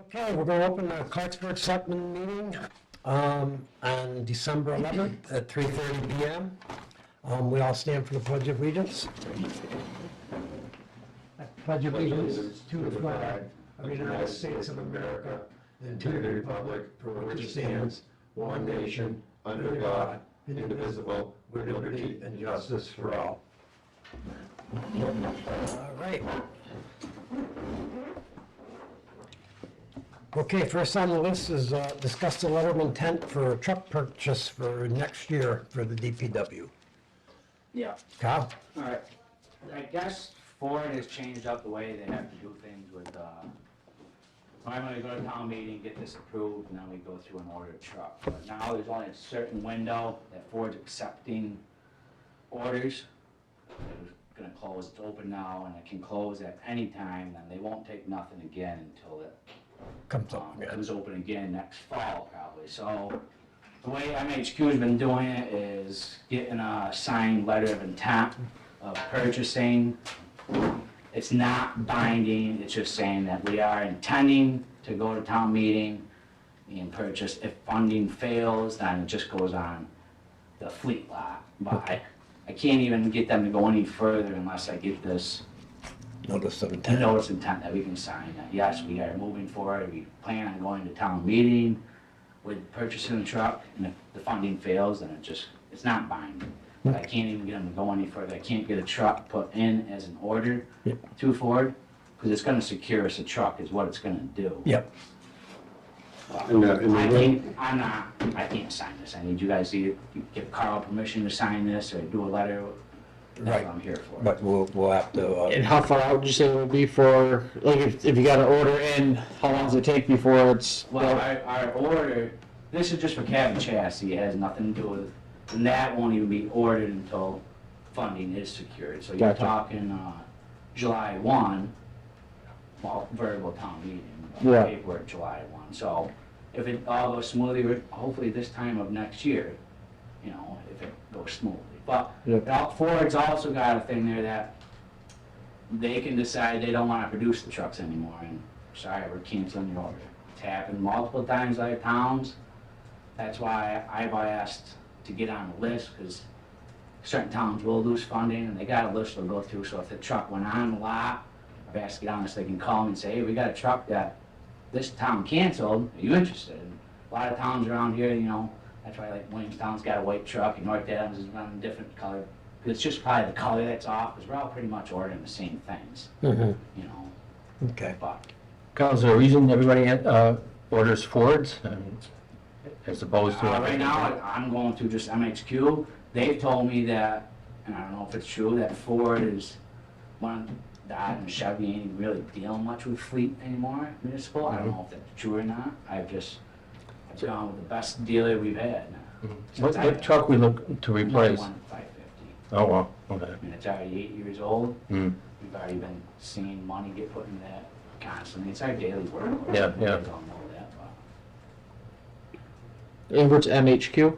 Okay, we're going to open the Clarksburg Selectmen meeting on December 11th at 3:30 p.m. We all stand for the Pledge of Allegiance. I pledge allegiance to the flag of the United States of America and to the republic for which it stands, one nation, under God, indivisible, with liberty and justice for all. All right. Okay, first on the list is discuss the letter of intent for a truck purchase for next year for the DPW. Yeah, Kyle? all right. I guess Ford has changed up the way they have to do things with, normally we go to town meeting, get this approved, and then we go through and order a truck. But now there's only a certain window that Ford's accepting orders. It's gonna close, it's open now, and it can close at any time, and they won't take nothing again until it Comes up again. comes open again next fall probably. So the way MHQ's been doing it is getting a signed letter of intent of purchasing. It's not binding, it's just saying that we are intending to go to town meeting and purchase. If funding fails, then it just goes on the fleet lot. But I can't even get them to go any further unless I get this Notice of intent. notice of intent that we can sign that, yes, we are moving forward, we plan on going to town meeting with purchasing the truck, and if the funding fails, then it's not binding. But I can't even get them to go any further, I can't get a truck put in as an order to Ford, because it's gonna secure us a truck is what it's gonna do. Yep. I can't sign this, I need you guys to either give Carl permission to sign this, or do a letter, that's Right. what I'm here for. But we'll have to, And how far out would you say it would be for, like, if you got an order in, how long does it take before it's? Well, our order, this is just for cab and chassis, it has nothing to do with, and that won't even be ordered until funding is secured. So you're Gotcha. talking, July 1, well, verbal town meeting, Yeah. paperwork July 1. So if it all goes smoothly, hopefully this time of next year, you know, if it goes smoothly. But Ford's also got a thing there that they can decide they don't wanna produce the trucks anymore, and sorry, we're canceling your order. It's happened multiple times other towns. That's why I've asked to get on the list, because certain towns will lose funding, and they got a list to go through, so if the truck went on the lot, I've asked to get on this, they can call me and say, hey, we got a truck that this town canceled, are you interested? And a lot of towns around here, you know, that's why like Williamstown's got a white truck, and North Adams is running a different color. It's just probably the color that's off, because we're all pretty much ordering the same things, you know, okay. but. Carl, is there a reason everybody orders Fords as opposed to? Right now, I'm going through just MHQ. They've told me that, and I don't know if it's true, that Ford is one, that and Chevy ain't really dealing much with fleet anymore, municipal. I don't know if that's true or not. I've gone with the best dealer we've had. What truck we look to replace? 550. Oh, wow, okay. I mean, it's already 8 years old. Mm. We've already been seeing money get put in that constantly. It's our daily work. Yeah, You yeah. guys all know that, but And what's MHQ?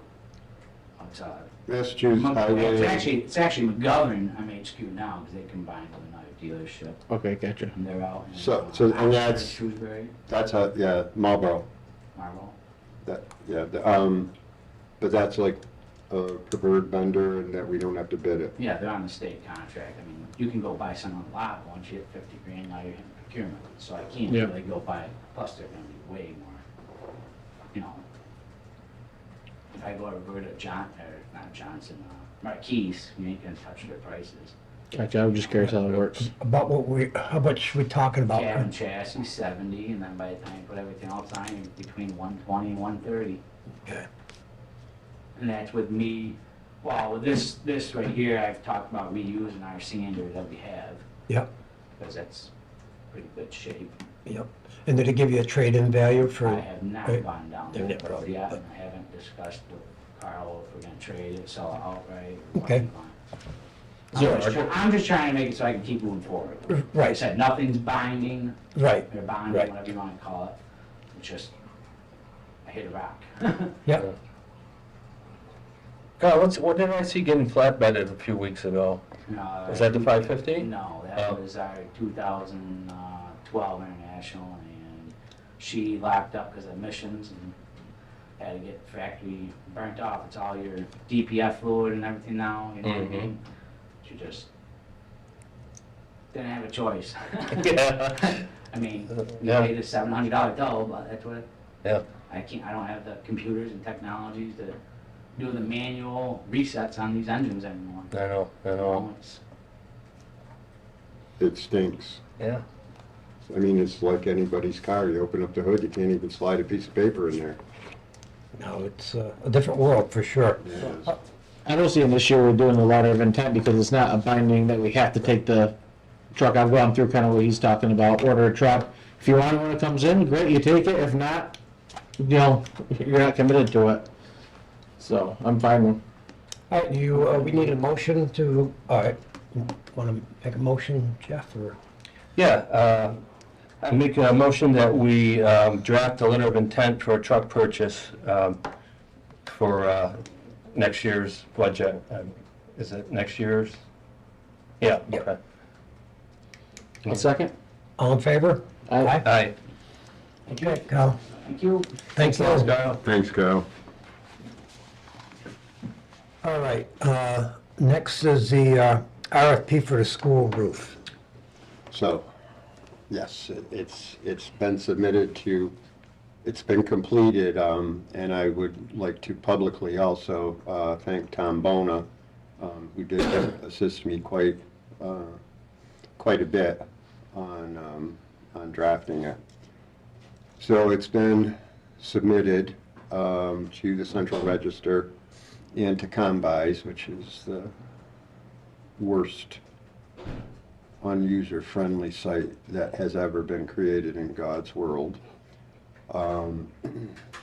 it's, Massachusetts Highway. it's actually McGovern MHQ now, because they combined with another dealership, Okay, gotcha. and they're out in, So- and Oxford, that's- Shrewsbury, That's Marlboro. Marlboro. But that's like a preferred vendor and that we don't have to bid it. Yeah, they're on the state contract. I mean, you can go buy some on the lot, but once you hit 50 grand, now you're hitting procurement. So I can't Yeah. really go buy, plus they're gonna be way more, you know. If I go to not Johnson, Marquise, you ain't gonna touch their prices. Gotcha, I'm just curious how it works. About how much we talking about? Cab and chassis, 70, and then by the time you put everything else on, you're between 120 and 130. Okay. And that's with me, well, with this right here, I've talked about reusing our sander that we have, Yep, because that's pretty good shape. yep. And did it give you a trade-in value for? I have not Right. gone down Yeah, that yeah, road yet, but- and I haven't discussed with Carl if we're gonna trade it, sell it outright. or what Okay. we want. So I'm just trying to make it so I can keep moving forward. Like I Right, said, nothing's binding, right, or bonding, Right. whatever you wanna call it. It's just, I hit a rock. yep. Carl, what did I see getting flatbedded a few weeks ago? Was that the 550? No, that was our 2012 International, and she locked up because of emissions and had to get factory burnt off. It's all your DPF fluid and everything now, you know what I mean? She just didn't have a choice. Yeah. I mean, we Yeah. paid a $700 toll, but that's what, Yeah. I don't have the computers and technologies to do the manual resets on these engines anymore. I know, I You know. know, it's, It stinks. Yeah. I mean, it's like anybody's car. You open up the hood, you can't even slide a piece of paper in there. No, it's a different world for sure. Yeah. I don't see in this year we're doing a letter of intent because it's not a binding that we have to take the truck. I've gone through kind of what he's talking about, order a truck. If you want it when it comes in, great, you take it. If not, you know, you're not committed to it. So I'm fine with. All right, we need a motion to, all right, want to make a motion, Jeff, or? Yeah, I make a motion that we draft a letter of intent for a truck purchase for next year's budget. Is it next year's? Yeah, Yep. okay. A second? All in favor? Aye. Aye. Okay, Kyle. thank you. Thanks, Thanks, Kyle. Kyle. Thanks, Kyle. All right, next is the RFP for the school roof. So, yes, it's been submitted to, it's been completed, and I would like to publicly also thank Tom Bona, who did assist me quite a bit on drafting it. So it's been submitted to the Central Register and to Combis, which is the worst unuser-friendly site that has ever been created in God's world.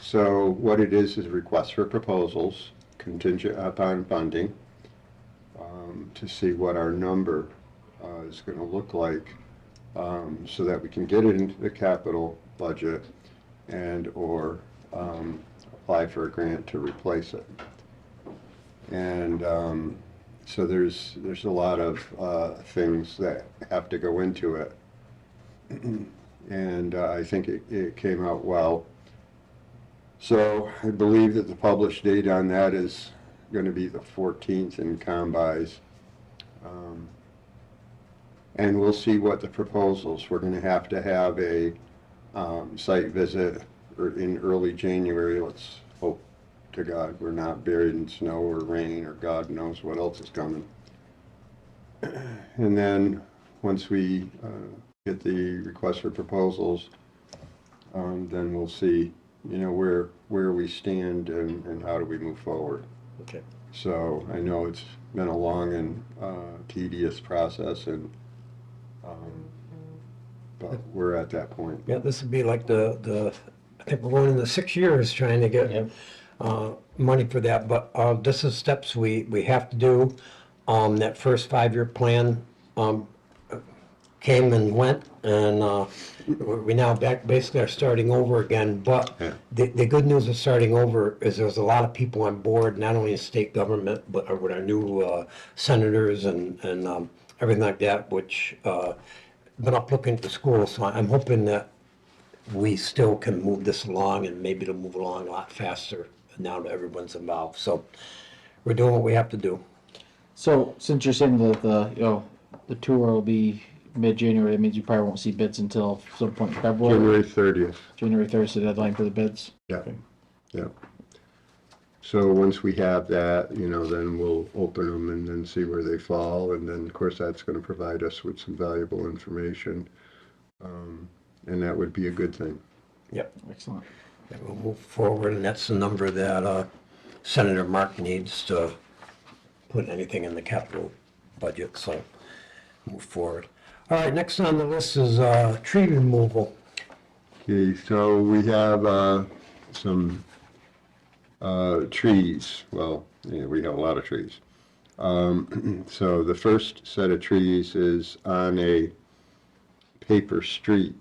So what it is a request for proposals contingent upon funding to see what our number is going to look like so that we can get it into the capital budget and or apply for a grant to replace it. And so there's a lot of things that have to go into it. And I think it came out well. So I believe that the published date on that is going to be the 14th in Combis. And we'll see what the proposals. We're going to have a site visit in early January. Let's hope to God we're not buried in snow or rain or God knows what else is coming. And then once we get the request for proposals, then we'll see, you know, where we stand and how do we move forward. Okay. So I know it's been a long and tedious process, and but we're at that point. Yeah, this would be like I think we're going into 6 years trying to get Yep. money for that, but this is steps we have to do. That first 5-year plan came and went, and we now basically are starting over again. But Yeah. the good news of starting over is there's a lot of people on board, not only in state government, but with our new senators and everything like that, which been up looking at the school. So I'm hoping that we still can move this along, and maybe it'll move along a lot faster now that everyone's involved. So we're doing what we have to do. So since you're saying that the tour will be mid-January, that means you probably won't see bids until some point in February. January 30th. January 3rd is the deadline for the bids. Yeah. Okay. Yeah. So once we have that, you know, then we'll open them and then see where they fall. And then, of course, that's going to provide us with some valuable information. And that would be a good thing. Yep. Excellent. And we'll move forward, and that's the number that Senator Mark needs to put anything in the capital budget, so move forward. All right, next on the list is tree removal. Okay, so we have some trees. Well, yeah, we have a lot of trees. So the first set of trees is on a paper street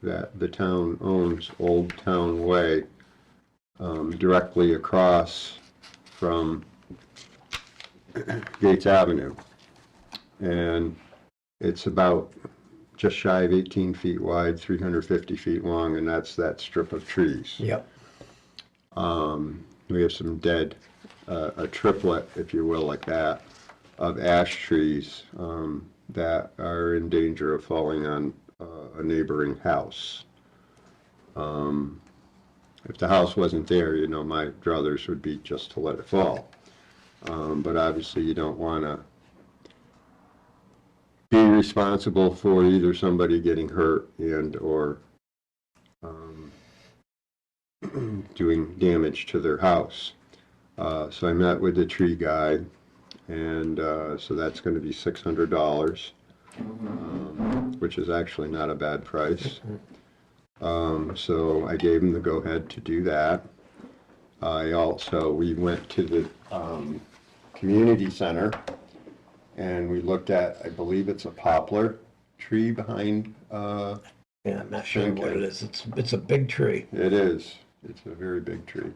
that the town owns, Old Town Way, directly across from Gates Avenue. And it's about just shy of 18 feet wide, 350 feet long, and that's that strip of trees. Yep. We have some dead, a triplet, if you will, like that, of ash trees that are in danger of falling on a neighboring house. If the house wasn't there, you know, my druthers would be just to let it fall. But obviously you don't want to be responsible for either somebody getting hurt and or doing damage to their house. So I met with the tree guy, and so that's going to be $600, which is actually not a bad price. So I gave him the go-ahead to do that. We went to the community center, and we looked at, I believe it's a poplar tree behind. Yeah, I'm not sure what it is. It's a big tree. It is. It's a very big tree.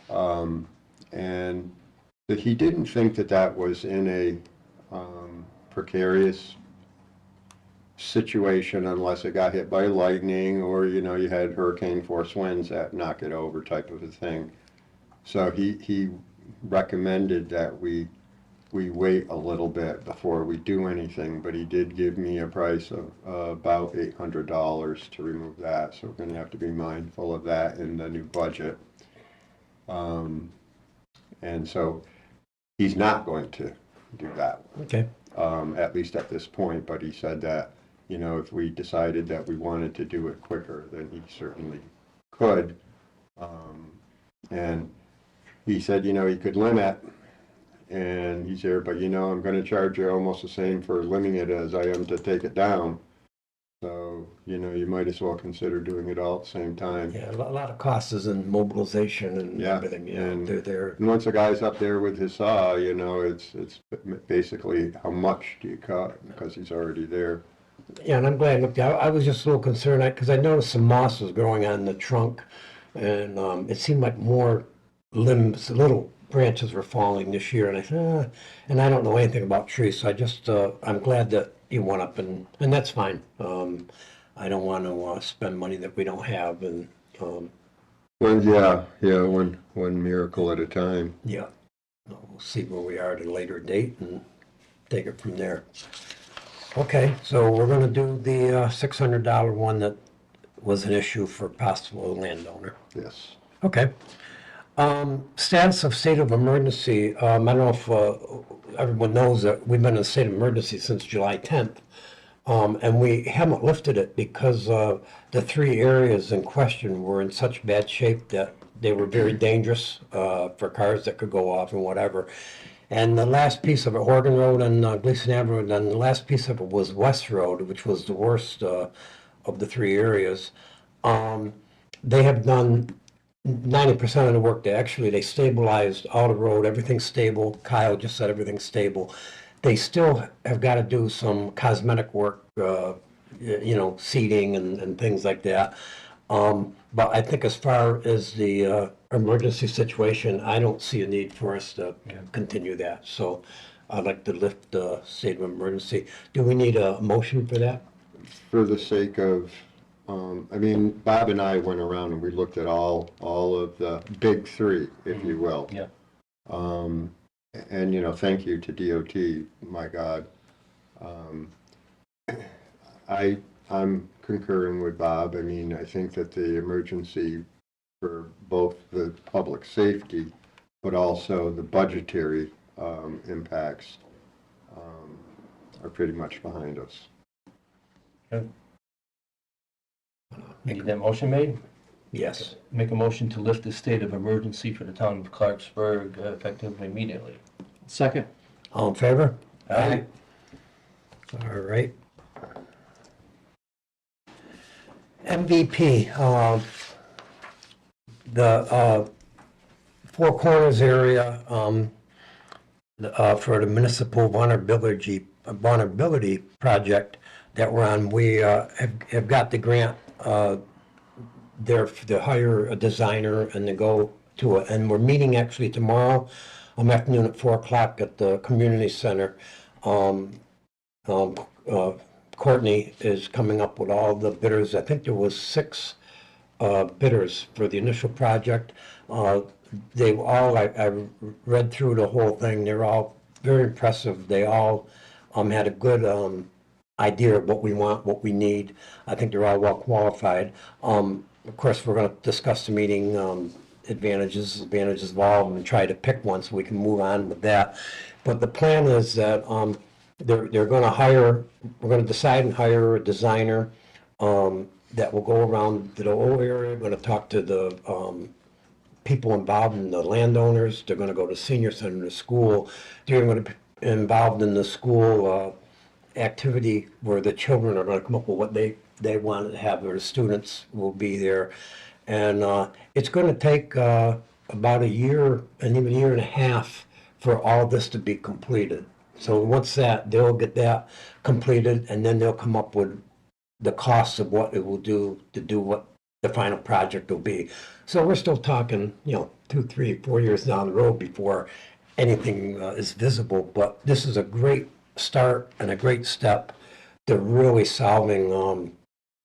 And that he didn't think that that was in a precarious situation unless it got hit by lightning or, you know, you had hurricane force winds that knock it over type of a thing. So he recommended that we wait a little bit before we do anything, but he did give me a price of about $800 to remove that. So we're going to have to be mindful of that in the new budget. And so he's not going to do that. Okay. At least at this point, but he said that, you know, if we decided that we wanted to do it quicker, then he certainly could. And he said, you know, he could limit, and he said, but you know, I'm going to charge you almost the same for limiting it as I am to take it down. So, you know, you might as well consider doing it all at the same time. Yeah, a lot of costs is in mobilization and Yeah, everything. You know, and- they're there. And once the guy's up there with his saw, you know, it's basically how much do you cut, because he's already there. Yeah, and I'm glad. Look, I was just a little concerned because I noticed some moss was growing on the trunk, and it seemed like more limbs, little branches were falling this year. And I thought, and I don't know anything about trees, so I just I'm glad that you went up, and that's fine. I don't want to spend money that we don't have, and One miracle at a time. yeah, we'll see where we are at a later date and take it from there. Okay, so we're going to do the $600 one that was an issue for possible landowner. Yes. Okay. Status of state of emergency. I don't know if everyone knows that we've been in a state of emergency since July 10th. And we haven't lifted it because the three areas in question were in such bad shape that they were very dangerous for cars that could go off and whatever. And the last piece of it, Oregon Road and Gleason Avenue, and then the last piece of it was West Road, which was the worst of the three areas. They have done 90% of the work. They stabilized all the road, everything's stable. Kyle just said everything's stable. They still have got to do some cosmetic work, you know, seating and things like that. But I think as far as the emergency situation, I don't see a need for us to continue that. So I'd like to lift the state of emergency. Do we need a motion for that? For the sake of, I mean, Bob and I went around and we looked at all of the big three, if you will. Yeah. And, you know, thank you to DOT, my God. I'm concurring with Bob. I mean, I think that the emergency for both the public safety, but also the budgetary impacts are pretty much behind us. Okay. Need that motion made? Yes. Make a motion to lift the state of emergency for the town of Clarksburg effective immediately. Second. All in favor? Aye. All right. MVP, the Four Corners area for the municipal vulnerability project that we're on, we have got the grant there to hire a designer and to go to it. And we're meeting actually tomorrow afternoon at 4 o'clock at the community center. Courtney is coming up with all the bidders. I think there was 6 bidders for the initial project. They all, I read through the whole thing, they're all very impressive. They all had a good idea of what we want, what we need. I think they're all well qualified. Of course, we're going to discuss the meeting advantages of all of them and try to pick one so we can move on with that. But the plan is that they're going to hire, we're going to decide and hire a designer that will go around the whole area. We're going to talk to the people involved in the landowners. They're going to go to senior center, the school. They're going to be involved in the school activity where the children are going to come up with what they want to have, or the students will be there. And it's going to take about a year and even a year and a half for all this to be completed. So once they'll get that completed, and then they'll come up with the costs of what it will do to do what the final project will be. So we're still talking, 2, 3, 4 years down the road before anything is visible. But this is a great start and a great step to really solving,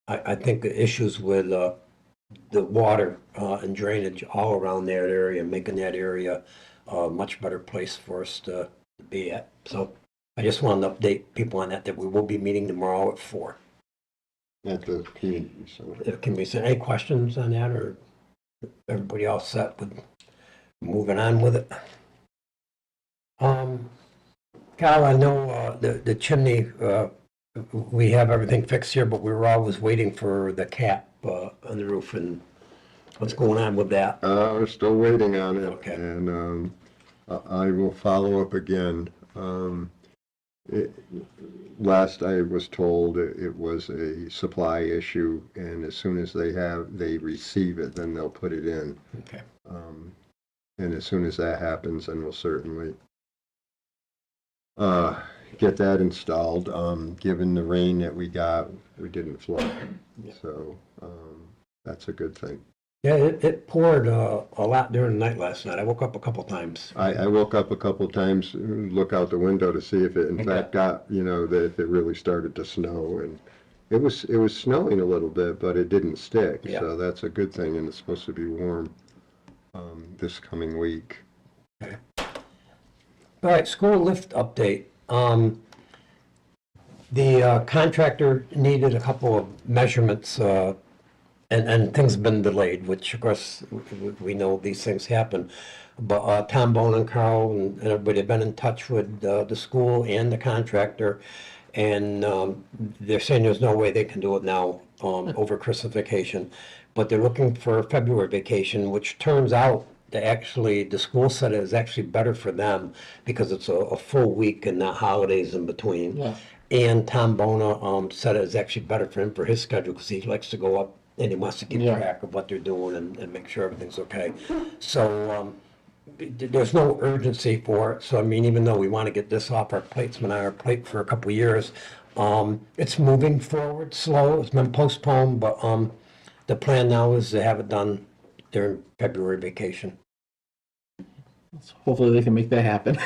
I think, the issues with the water and drainage all around that area, making that area a much better place for us to be at. So I just wanted to update people on that we will be meeting tomorrow at 4. At the community center. Can we say any questions on that, or everybody all set with moving on with it? Kyle, I know the chimney, we have everything fixed here, but we were always waiting for the cap on the roof, and what's going on with that? We're still waiting on it. Okay. And I will follow up again. Last I was told it was a supply issue, and as soon as they receive it, then they'll put it in. Okay. And as soon as that happens, then we'll certainly get that installed. Given the rain that we got, we didn't flood. Yeah. So that's a good thing. Yeah, it poured a lot during the night last night. I woke up a couple times. I woke up a couple times, look out the window to see if it in fact got, that if it really started to snow, and it was snowing a little bit, but it didn't stick. Yeah. So that's a good thing, and it's supposed to be warm this coming week. Okay. All right, school lift update. The contractor needed a couple of measurements, and things have been delayed, which of course we know these things happen. But Tom Bone and Carl and everybody have been in touch with the school and the contractor, and they're saying there's no way they can do it now over Christmas vacation, but they're looking for February vacation, which turns out to actually, the school said it is actually better for them because it's a full week and not holidays in between. Yeah. And Tom Bona said it is actually better for him for his schedule because he likes to go up and he wants to keep Yeah. track of what they're doing and make sure everything's okay. So there's no urgency for it. So I mean, even though we want to get this off our plates, been on our plate for a couple of years, it's moving forward slow. It's been postponed, but the plan now is to have it done during February vacation. Hopefully they can make that happen.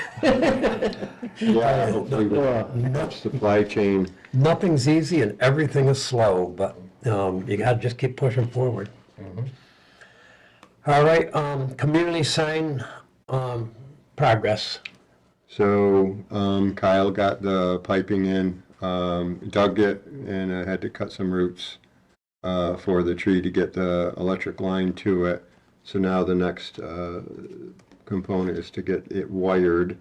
Yeah, hopefully with supply chain. Nothing's easy and everything is slow, but you gotta just keep pushing forward. All right, community sign progress. So Kyle got the piping in, dug it, and I had to cut some roots for the tree to get the electric line to it. So now the next component is to get it wired,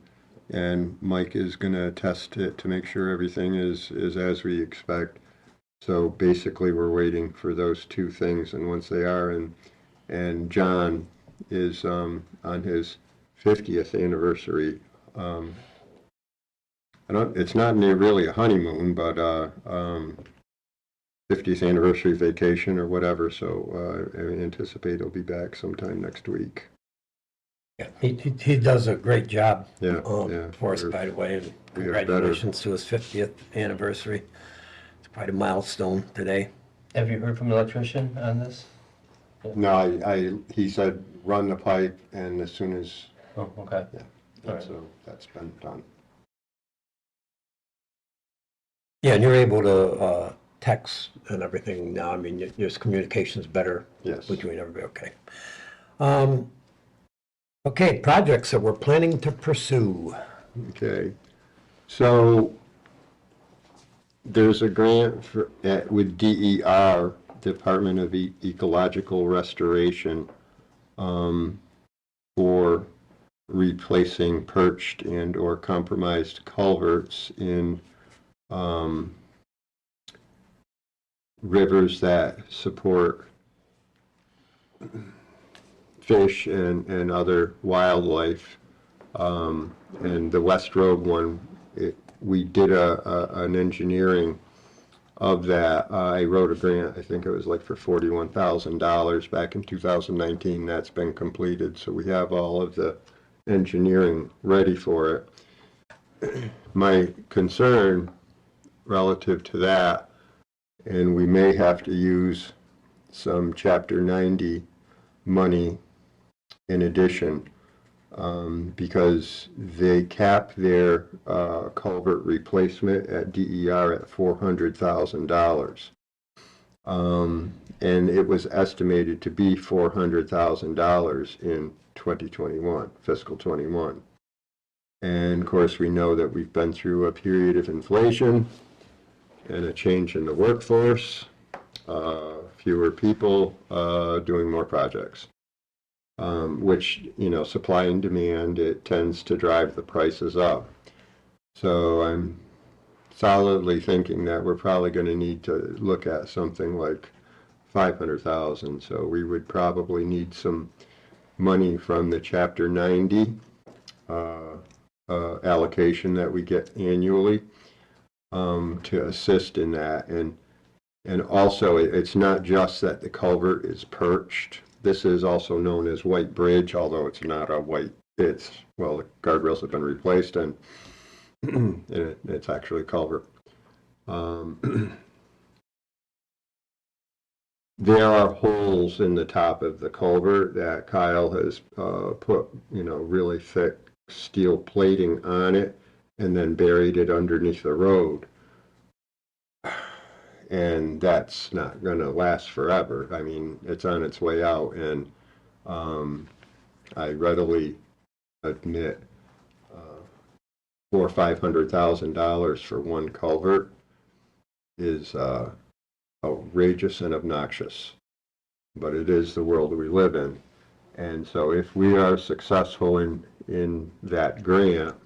and Mike is going to test it to make sure everything is as we expect. So basically we're waiting for those two things, and once they are, and John is on his 50th anniversary. It's not really a honeymoon, but 50th anniversary vacation or whatever, so I anticipate he'll be back sometime next week. Yeah, he does a great job Yeah, for us, by the way, and we are better. congratulations to his 50th anniversary. It's quite a milestone today. Have you heard from the electrician on this? No, he said run the pipe, and as soon as, Oh, okay. that's been done. Yeah, and you're able to text and everything now. I mean, your communication's better Yes. between everybody, okay. Okay, projects that we're planning to pursue. Okay, so there's a grant with DER, Department of Ecological Restoration, for replacing perched and or compromised culverts in rivers that support fish and other wildlife. And the West Road one, we did an engineering of that. I wrote a grant, I think it was like for $41,000 back in 2019. That's been completed, so we have all of the engineering ready for it. My concern relative to that, and we may have to use some Chapter 90 money in addition, because they cap their culvert replacement at DER at $400,000. And it was estimated to be $400,000 in 2021, fiscal 21. And of course, we know that we've been through a period of inflation and a change in the workforce, fewer people doing more projects. Which, supply and demand, it tends to drive the prices up. So I'm solidly thinking that we're probably going to need to look at something like 500,000. So we would probably need some money from the Chapter 90 allocation that we get annually to assist in that. And also, it's not just that the culvert is perched. This is also known as White Bridge, although it's not a white, the guardrails have been replaced and it's actually a culvert. There are holes in the top of the culvert that Kyle has put, really thick steel plating on it and then buried it underneath the road. And that's not going to last forever. I mean, it's on its way out, and I readily admit $400,000 or $500,000 for one culvert is outrageous and obnoxious. But it is the world we live in, and so if we are successful in that grant,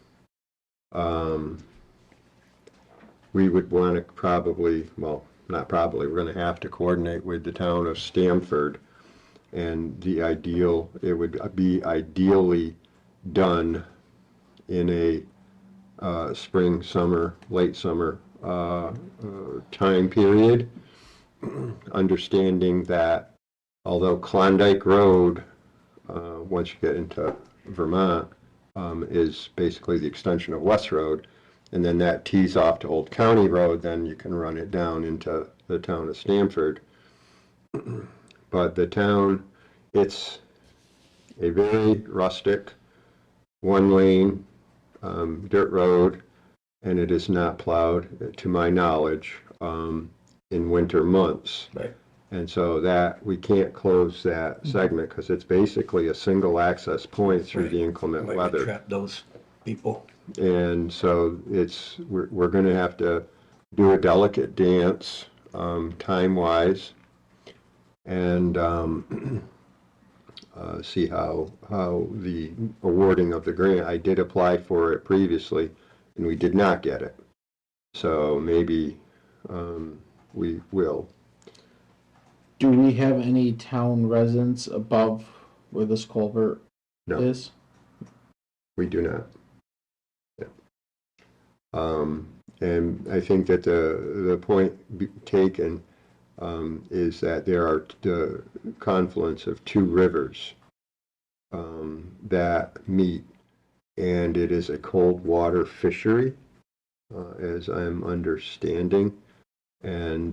we would want to probably, not probably, we're going to have to coordinate with the town of Stamford, and it would be ideally done in a spring, summer, late summer time period, understanding that although Klondike Road, once you get into Vermont, is basically the extension of West Road, and then that tees off to Old County Road, then you can run it down into the town of Stamford. But the town, it's a very rustic, one-lane dirt road, and it is not plowed, to my knowledge, in winter months. Right. And so that, we can't close that segment because it's basically a single access point through the inclement Might weather. trap those people. And so we're going to have to do a delicate dance, time-wise, and see how the awarding of the grant. I did apply for it previously, and we did not get it. So maybe we will. Do we have any town residents above where this culvert No, is? we do not. And I think that the point taken is that there are the confluence of two rivers that meet, and it is a cold water fishery, as I'm understanding, and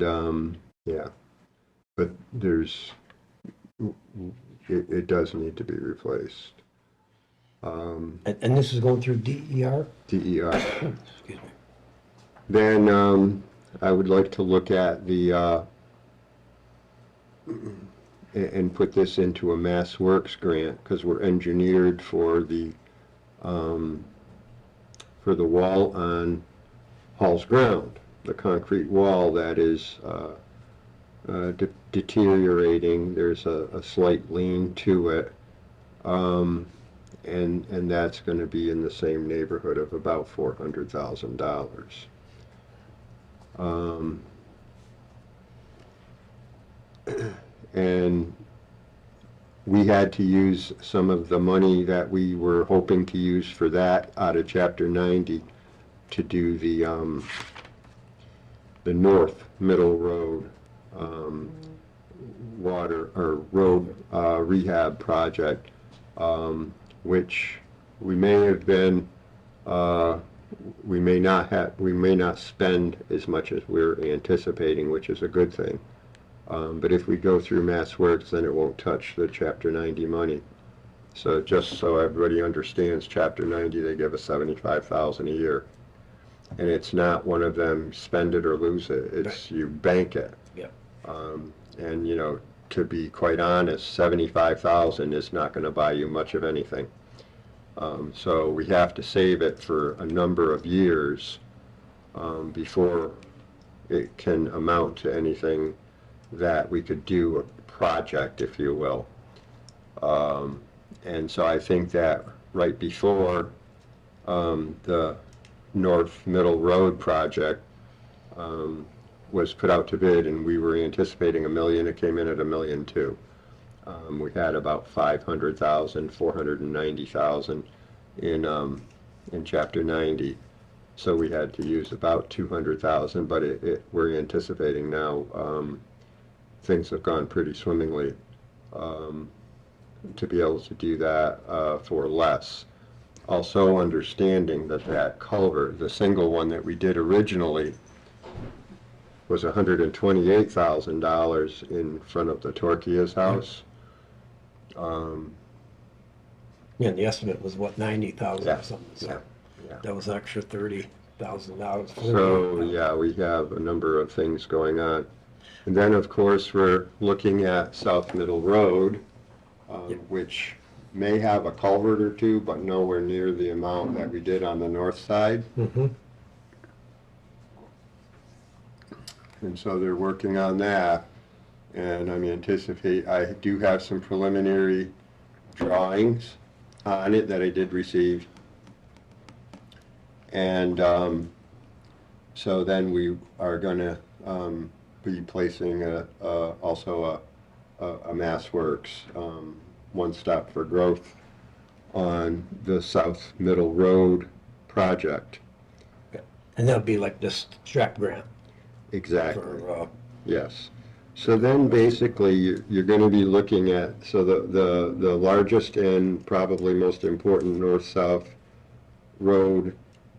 but it does need to be replaced. And this is going through DER? DER. Excuse me. Then I would like to look at the, and put this into a Mass Works grant, because we're engineered for the wall on Hall's ground, the concrete wall that is deteriorating. There's a slight lean to it, and that's going to be in the same neighborhood of about $400,000. And we had to use some of the money that we were hoping to use for that out of Chapter 90 to do the North Middle Road water or road rehab project, which we may have been, we may not spend as much as we're anticipating, which is a good thing. But if we go through Mass Works, then it won't touch the Chapter 90 money. So just so everybody understands, Chapter 90, they give us $75,000 a year. And it's not one of them spend it or lose it. It's you bank it. Yep. And you know, to be quite honest, $75,000 is not going to buy you much of anything. So we have to save it for a number of years before it can amount to anything that we could do a project, if you will. And so I think that right before the North Middle Road project was put out to bid, and we were anticipating $1 million, it came in at $1.2 million. We had about 500,000, 490,000 in Chapter 90. So we had to use about 200,000, but we're anticipating now things have gone pretty swimmingly to be able to do that for less. Also understanding that that culvert, the single one that we did originally, was $128,000 in front of the Torquia's house. Yeah, and the estimate was what, 90,000 Yeah, or something, so yeah. that was an extra $30,000. So, yeah, we have a number of things going on. And then, of course, we're looking at South Middle Road, which may have a culvert or two, but nowhere near the amount that we did on the north side. Mm-hmm. And so they're working on that. And I do have some preliminary drawings on it that I did receive. And so then we are going to be placing also a Mass Works One Stop for Growth on the South Middle Road project. And that'll be like this strap grant Exactly. for, Yes. So then basically you're going to be looking at, so the largest and probably most important north-south road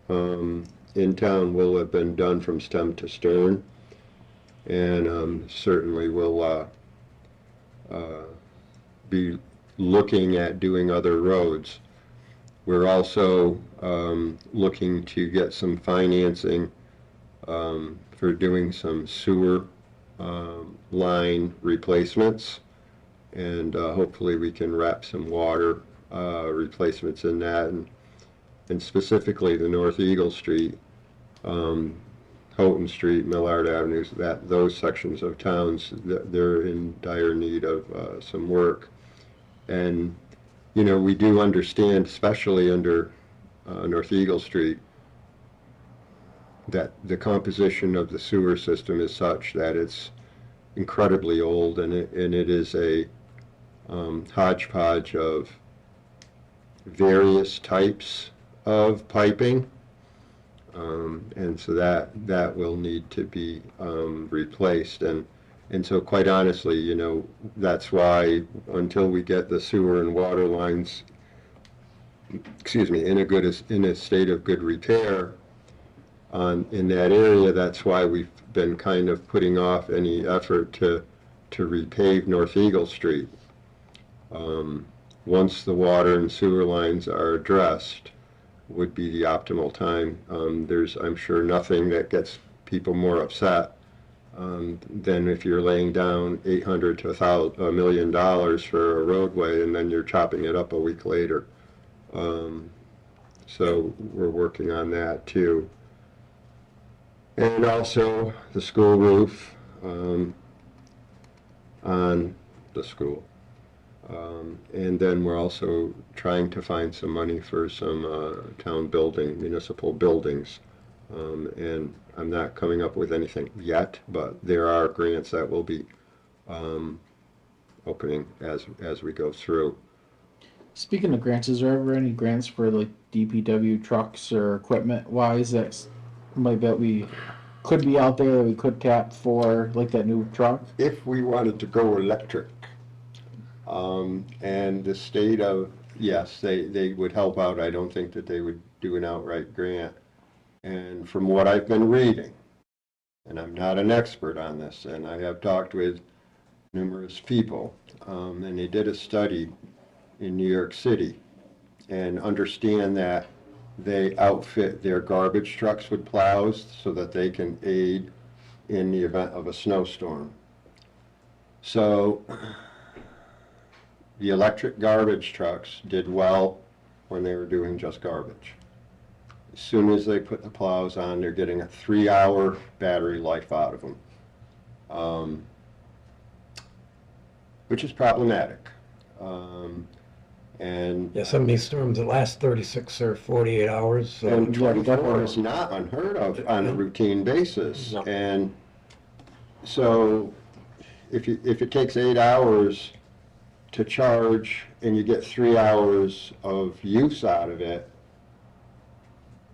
in town will have been done from stem to stern, and certainly will be looking at doing other roads. We're also looking to get some financing for doing some sewer line replacements, and hopefully we can wrap some water replacements in that, and specifically the North Eagle Street, Houghton Street, Millard Avenues, those sections of towns, they're in dire need of some work. And you know, we do understand, especially under North Eagle Street, that the composition of the sewer system is such that it's incredibly old, and it is a hodgepodge of various types of piping, and so that will need to be replaced, and so quite honestly, you know, that's why until we get the sewer and water lines, in a state of good repair in that area, that's why we've been kind of putting off any effort to repave North Eagle Street. Once the water and sewer lines are addressed would be the optimal time. There's, I'm sure, nothing that gets people more upset than if you're laying down $800 to $1 million for a roadway and then you're chopping it up a week later. So we're working on that too. And also the school roof on the school. And then we're also trying to find some money for some town building, municipal buildings. And I'm not coming up with anything yet, but there are grants that will be opening as we go through. Speaking of grants, is there ever any grants for like DPW trucks or equipment wise that we could be out there that we could tap for like that new truck? If we wanted to go electric, and the state of, yes, they would help out. I don't think that they would do an outright grant. And from what I've been reading, and I'm not an expert on this, and I have talked with numerous people, and they did a study in New York City and understand that they outfit their garbage trucks with plows so that they can aid in the event of a snowstorm. So the electric garbage trucks did well when they were doing just garbage. As soon as they put the plows on, they're getting a 3-hour battery life out of them, which is problematic. And Yeah, some of these storms that last 36 or 48 hours. So and 24 is not unheard of on a routine basis. No. And so if it takes 8 hours to charge and you get 3 hours of use out of it,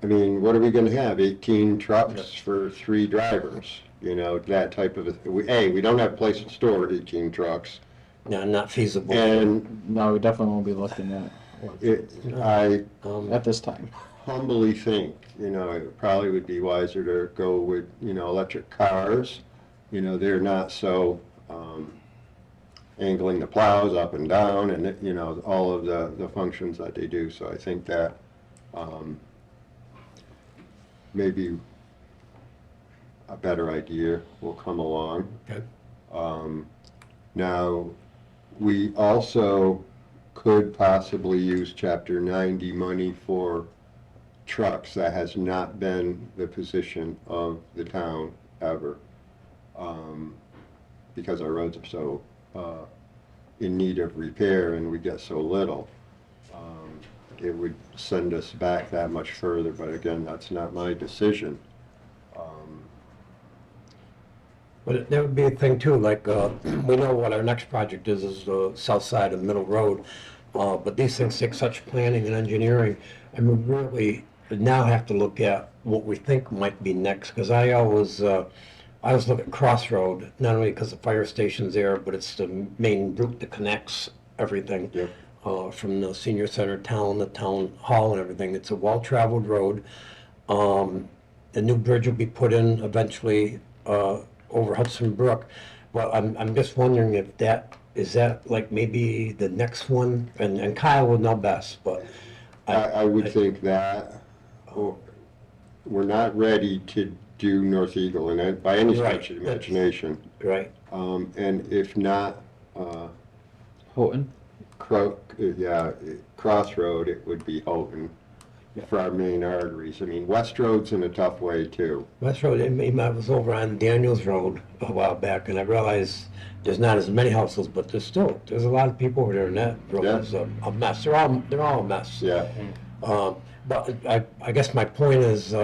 I mean, what are we going to have? 18 trucks for 3 drivers? That type of we don't have a place to store 18 trucks. no, not feasible. And No, we definitely won't be looking at I at this time. humbly think, it probably would be wiser to go with, electric cars. They're not so angling the plows up and down and, all of the functions that they do. So I think that maybe a better idea will come along. Okay. Now, we also could possibly use Chapter 90 money for trucks. That has not been the position of the town ever, because our roads are so in need of repair and we get so little. It would send us back that much further, but again, that's not my decision. But that would be a thing too, like, we know what our next project is the south side of Middle Road. But these things take such planning and engineering, and we really now have to look at what we think might be next, because I always look at Crossroad, not only because the fire station's there, but it's the main route that connects everything. Yep. From the senior center town, the town hall and everything. It's a well-traveled road. The new bridge will be put in eventually, over Hudson Brook. Well, I'm just wondering if is that like maybe the next one, and Kyle would know best, but I would think that we're not ready to do North Eagle and by any stretch of the imagination. right. And if not, Houghton? Crossroad, it would be Houghton for our main arteries. I mean, West Road's in a tough way too. West Road, I was over on Daniels Road a while back, and I realized there's not as many houses, but there's a lot of people over there, and that road is a mess. They're all a mess. Yeah. But I guess my point is,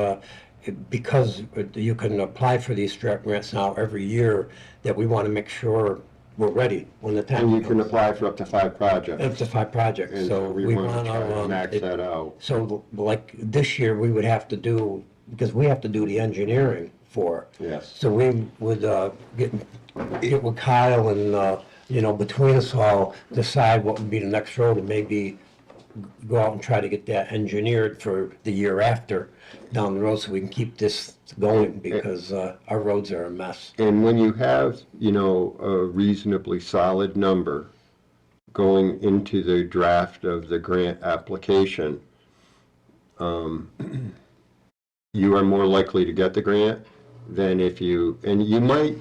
because you can apply for these strap grants now every year, that we want to make sure we're ready when the time And you comes. can apply for up to 5 projects. Up to 5 projects, And so we want to try to max that out. So like this year, we would have to do, because we have to do the engineering for it. Yes. So we would get with Kyle and, between us all, decide what would be the next road and maybe go out and try to get that engineered for the year after down the road so we can keep this going, because our roads are a mess. And when you have, a reasonably solid number going into the draft of the grant application, you are more likely to get the grant than if you, and you might,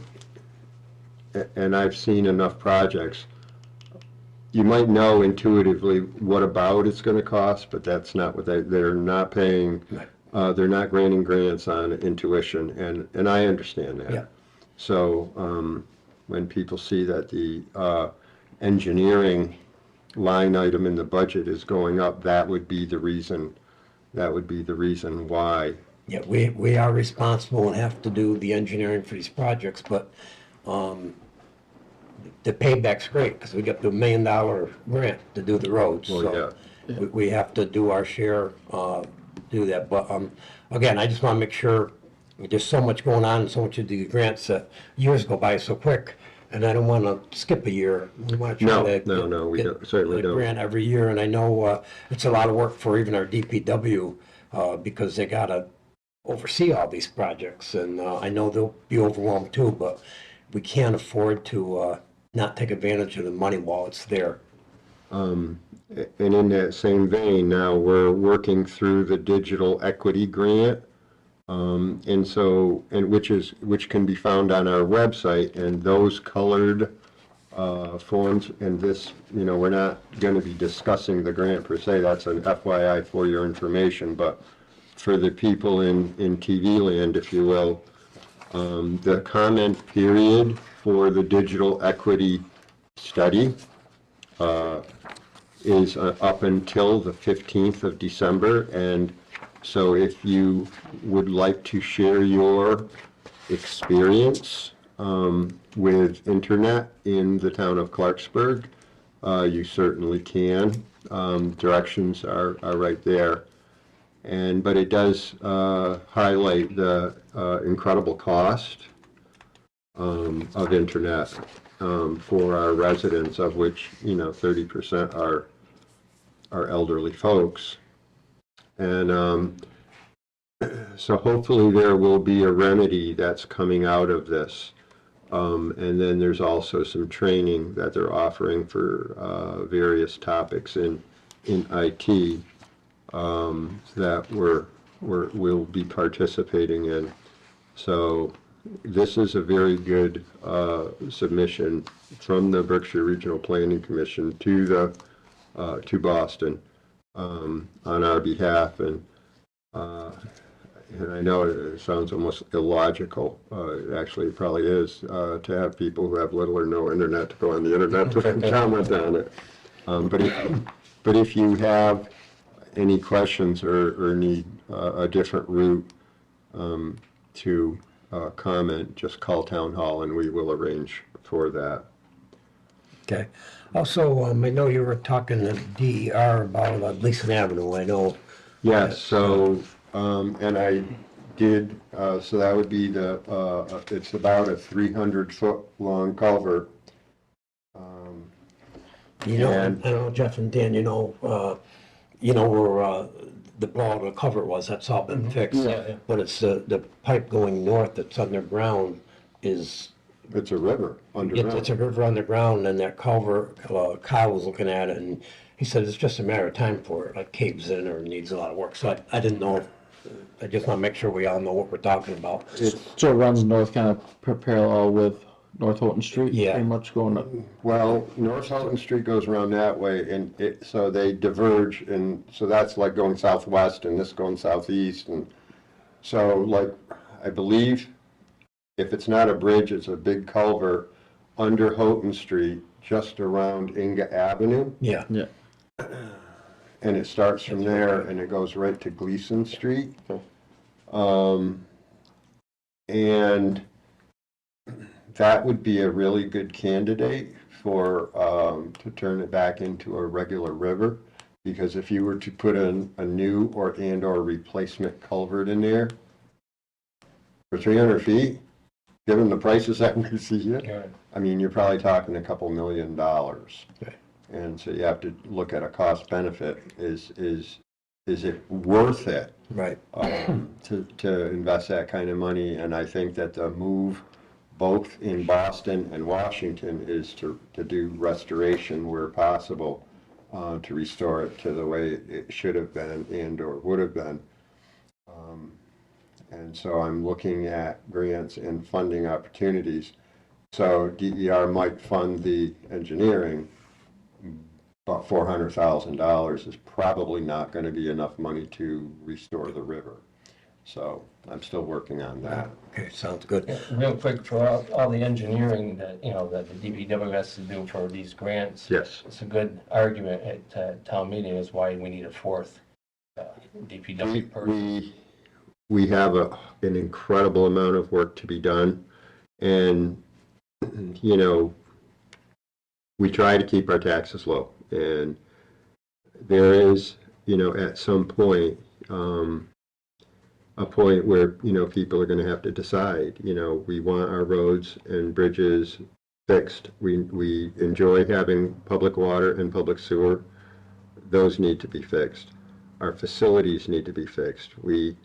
and I've seen enough projects, you might know intuitively what about it's gonna cost, but that's not what they're not paying, they're not granting grants on intuition, and I understand that. Yeah. So, when people see that the, engineering line item in the budget is going up, that would be the reason why. Yeah, we are responsible and have to do the engineering for these projects, but the payback's great, because we got the $1 million grant to do the roads. Well, So we have to do our share, do that. But again, I just want to make sure, there's so much going on and so much of the grants, years go by so quick, and I don't want to skip a year. We want to try No, to no, we get don't, certainly a don't. grant every year, and I know it's a lot of work for even our DPW, because they got to oversee all these projects, and I know they'll be overwhelmed too, but we can't afford to not take advantage of the money while it's there. And in that same vein, now we're working through the digital equity grant. And so, which can be found on our website, and those colored forms, and this, we're not going to be discussing the grant per se, that's an FYI for your information, but for the people in TV land, if you will, the comment period for the digital equity study is up until the 15th of December, and so if you would like to share your experience with internet in the town of Clarksburg, you certainly can. Directions are right there. But it does highlight the incredible cost of internet for our residents, of which 30% are elderly folks. And so hopefully there will be a remedy that's coming out of this. And then there's also some training that they're offering for various topics in IT that we'll be participating in. So this is a very good submission from the Berkshire Regional Planning Commission to Boston on our behalf, and I know it sounds almost illogical. Actually, it probably is to have people who have little or no internet to go on the internet to comment on it. But if you have any questions or need a different route to comment, just call Town Hall and we will arrange for that. Okay. Also, I know you were talking to DER about Gleason Avenue, I know. Yes, so, and I did, so that would be it's about a 300-foot long culvert. You know, And- I don't know, Jeff and Dan, where the ball of the culvert was, that's all been fixed. Yeah. But it's the pipe going north that's underground is, It's a river underground. it's a river underground, and that culvert, Kyle was looking at it, and he said it's just a matter of time for it, like caves in or needs a lot of work. So I didn't know, I just want to make sure we all know what we're talking about. So it runs north, kind of parallel with North Houghton Street? Yeah. Pretty much going up. Well, North Houghton Street goes around that way, and so they diverge, and so that's like going southwest, and this going southeast, and so like, I believe, if it's not a bridge, it's a big culvert under Houghton Street, just around Inga Avenue, Yeah. Yeah. and it starts from there, and it goes right to Gleason Street. And that would be a really good candidate for, to turn it back into a regular river. Because if you were to put a new or replacement culvert in there for 300 feet, given the prices that we see here, I mean, you're probably talking a couple $1 million. Okay. And so you have to look at a cost benefit. Is it worth it? Right. To invest that kind of money? And I think that the move both in Boston and Washington is to do restoration where possible, to restore it to the way it should have been and or would have been. And so I'm looking at grants and funding opportunities. So DER might fund the engineering, but $400,000 is probably not going to be enough money to restore the river. So I'm still working on that. Okay, sounds good. Yeah, real quick, for all the engineering that, that the DPW has to do for these grants. Yes. It's a good argument at town meeting is why we need a fourth DPW person. We have an incredible amount of work to be done, and we try to keep our taxes low, and there is at some point a point where people are going to have to decide. We want our roads and bridges fixed. We enjoy having public water and public sewer. Those need to be fixed. Our facilities need to be fixed. We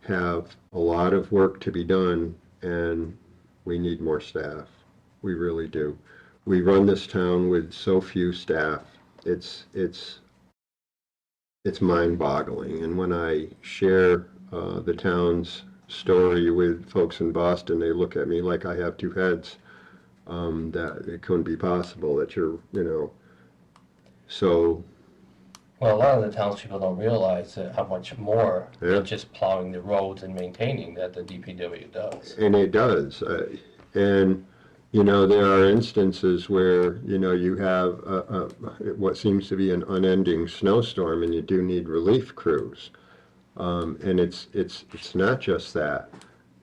have a lot of work to be done, and we need more staff. We really do. We run this town with so few staff. It's mind-boggling. And when I share the town's story with folks in Boston, they look at me like I have two heads. That it couldn't be possible that you're, so. Well, a lot of the townspeople don't realize how much more Yeah. than just plowing the roads and maintaining that the DPW does. And it does. And, there are instances where, you have what seems to be an unending snowstorm, and you do need relief crews. And it's not just that.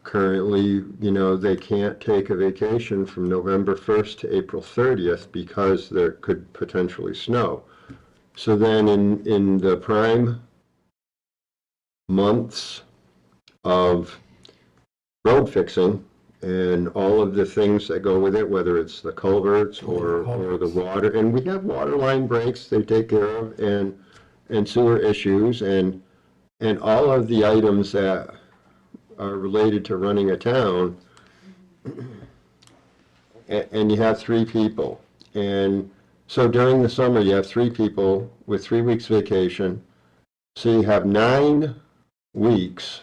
Currently, they can't take a vacation from November 1st to April 30th because there could potentially snow. So then in the prime months of road fixing and all of the things that go with it, whether it's the culverts or the water, and we have water line breaks they take care of, and sewer issues, and all of the items that are related to running a town, and you have 3 people. And so during the summer, you have 3 people with 3 weeks vacation. So you have 9 weeks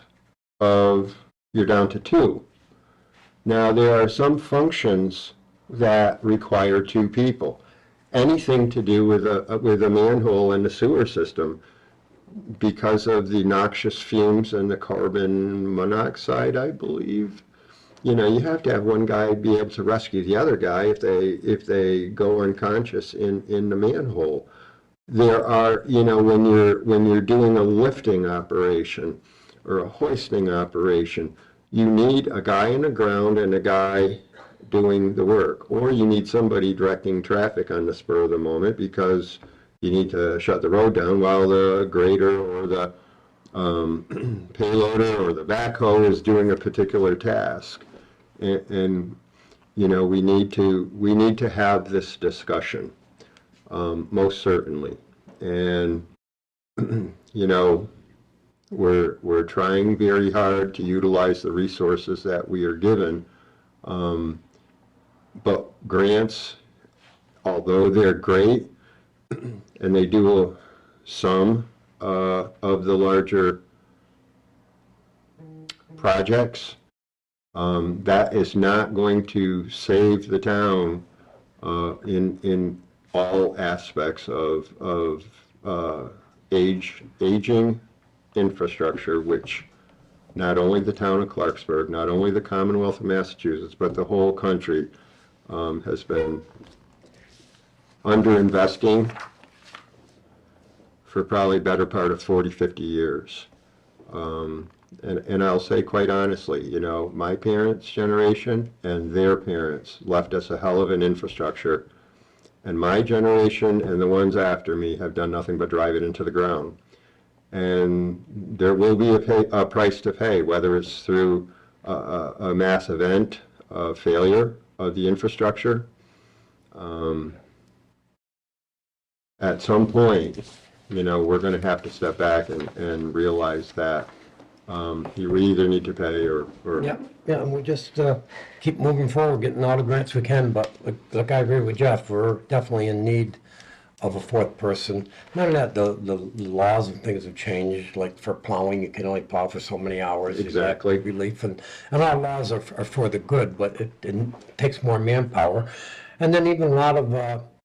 you're down to 2. Now, there are some functions that require 2 people. Anything to do with a manhole and the sewer system, because of the noxious fumes and the carbon monoxide, I believe. You have to have one guy be able to rescue the other guy if they go unconscious in the manhole. There are, when you're doing a lifting operation or a hoisting operation, you need a guy in the ground and a guy doing the work, or you need somebody directing traffic on the spur of the moment because you need to shut the road down while the grader or the payloader or the backhoe is doing a particular task. And we need to have this discussion, most certainly. And we're trying very hard to utilize the resources that we are given. But grants, although they're great, and they do some of the larger projects, that is not going to save the town in all aspects of aging infrastructure, which not only the town of Clarksburg, not only the Commonwealth of Massachusetts, but the whole country has been underinvesting for probably better part of 40, 50 years. And I'll say quite honestly, my parents' generation and their parents left us a hell of an infrastructure, and my generation and the ones after me have done nothing but drive it into the ground. And there will be a price to pay, whether it's through a mass event, failure of the infrastructure. At some point, we're going to have to step back and realize that you either need to pay or. Yeah, and we just keep moving forward, getting all the grants we can, but like I agree with Jeff, we're definitely in need of a fourth person. None of that, the laws and things have changed, like for plowing, you can only plow for so many hours. You get Exactly. Relief, and our laws are for the good, but it takes more manpower. And then even a lot of,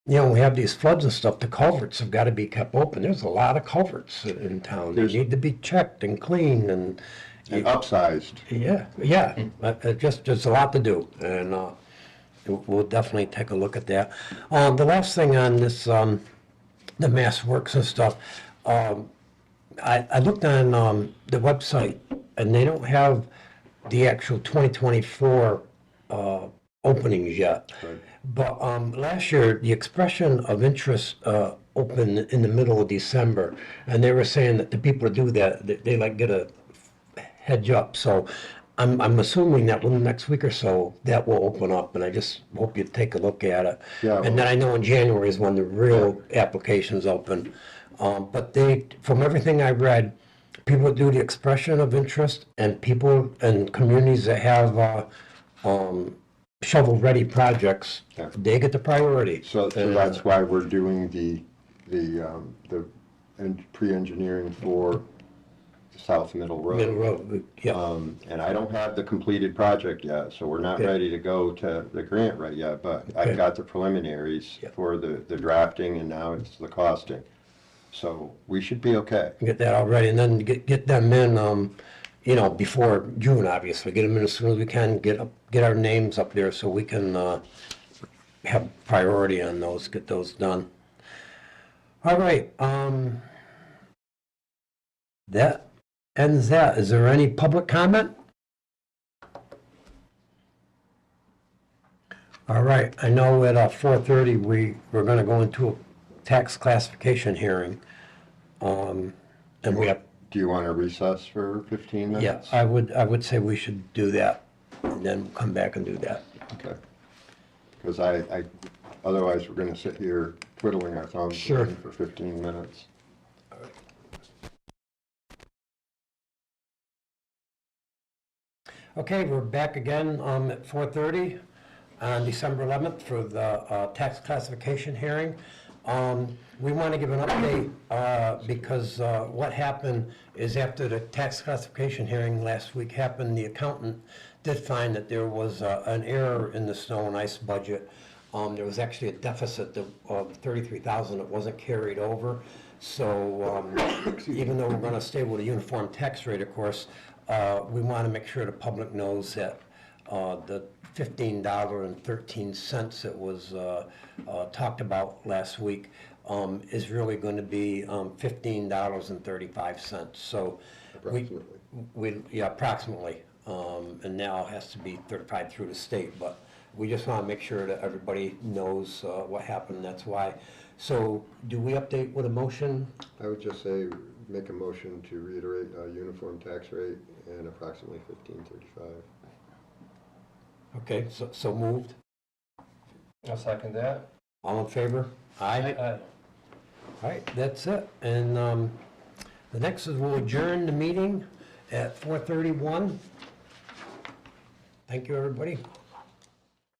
we have these floods and stuff, the culverts have got to be kept open. There's a lot of culverts in town. They need to be checked and cleaned and. And upsized. Yeah, there's a lot to do, and we'll definitely take a look at that. The last thing on this, the Mass Works and stuff, I looked on the website, and they don't have the actual 2024 openings yet. Right. But last year, the expression of interest opened in the middle of December, and they were saying that the people who do that, they like get a heads up. So I'm assuming that within the next week or so, that will open up, and I just hope you take a look at it. Yeah, And then I know in January is when the real applications open. But from everything I read, people do the expression of interest, and people and communities that have shovel-ready projects, Yeah. they get the priority. So that's why we're doing the pre-engineering for the South Middle Road. Middle Road, yeah. And I don't have the completed project yet, so we're not Okay. ready to go to the grant right yet, but Okay. I've got the preliminaries Yeah. for the drafting, and now it's the costing. So we should be okay. Get that all ready, and then get them in, before June, obviously. Get them in as soon as we can, get our names up there so we can have priority on those, get those done. All right, that ends that. Is there any public comment? All right, I know at 4:30, we're gonna go into a tax classification hearing. And we have, Do you want to recess for 15 minutes? yeah, I would say we should do that, and then we'll come back and do that. Okay. Because otherwise we're going to sit here twiddling our thumbs Sure. for 15 minutes. Okay, we're back again at 4:30 on December 11th for the tax classification hearing. We want to give an update because what happened is after the tax classification hearing last week happened, the accountant did find that there was an error in the snow and ice budget. There was actually a deficit of $33,000 that wasn't carried over. So even though we're going to stay with a uniform tax rate, of course, we want to make sure the public knows that the $15.13 that was talked about last week is really going to be $15.35. So approximately. And now it has to be 35 through the state, but we just want to make sure that everybody knows what happened. That's why. So do we update with a motion? I would just say, make a motion to reiterate a uniform tax rate and approximately 15.35. Okay, so moved. I'll second that. All in favor? Aye. All right, that's it. And the next is we'll adjourn the meeting at 4:31. Thank you, everybody.